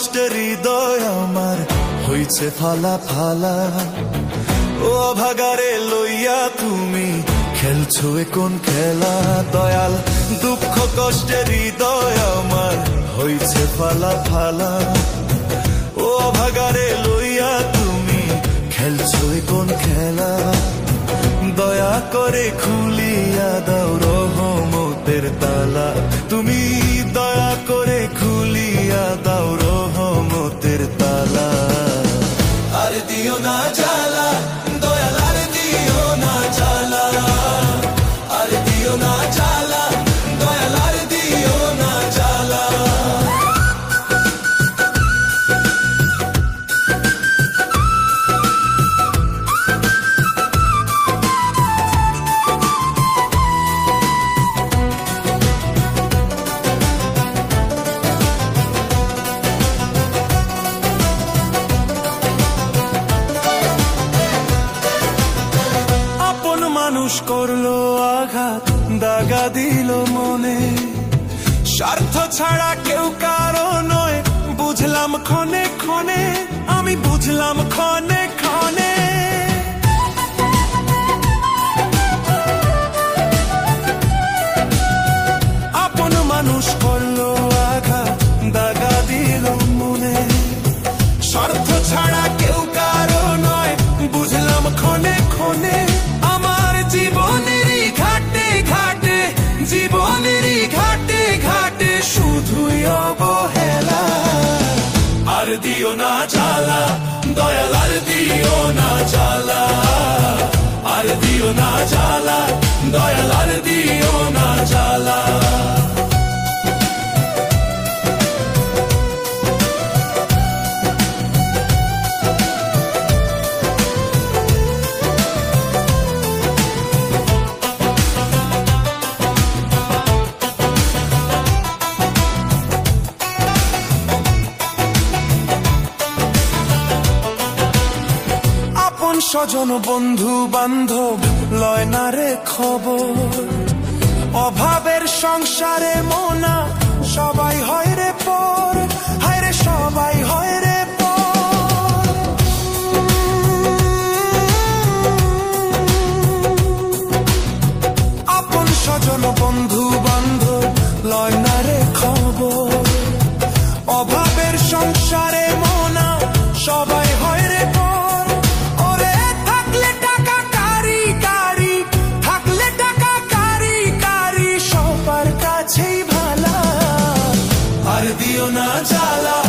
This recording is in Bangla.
কষ্টের হৃদয় আমার হইছে ফালা ফালা। ও ভাগারে লইয়া তুমি খেলছো কোন খেলা দয়াল, দুঃখ কষ্টের হৃদয় আমার হইছে ফালা ফালা। ও ভাগারে লইয়া তুমি খেলছো কোন খেলা, দয়া করে খুলিয়া দাও রহমতের তালা। তুমি দয়া করে খুলিয়া দাও রহমতের তালা। আর দিও না জ্বালা দয়াল, আর দিও না জ্বালা, আর দিও না জ্বালা দয়াল, আর দিও না জ্বালা। মানুষ করলো আঘাত, দাগা দিল মনে, স্বার্থ ছাড়া কেউ কারো নয়, বুঝলাম ক্ষণে ক্ষণে, আমি বুঝলাম ক্ষণে ক্ষণে। আপন মানুষ করলো আঘাত, দাগা দিল মনে, স্বার্থ ছাড়া কেউ কারো নয়, বুঝলাম ক্ষণে ক্ষণে। জীবনেরই ঘাটে ঘাটে, জীবনেরই ঘাটে ঘাটে শুধুই অবহেলা। আর দিও না জ্বালা দয়াল, আর দিও না জ্বালা, আর দিও না জ্বালা দয়াল, আর দিও না জ্বালা। স্বজন বন্ধু বান্ধব লয় না রে খবর, অভাবের সংসারে মোনা সবাই হয় রে পর, হায় রে সবাই হয় রে পর। আপন স্বজন বন্ধু বান্ধব লয় না রে খবর, অভাবের সংসারে মোনা সবাই হয় রে পর। আর দিও না জ্বালা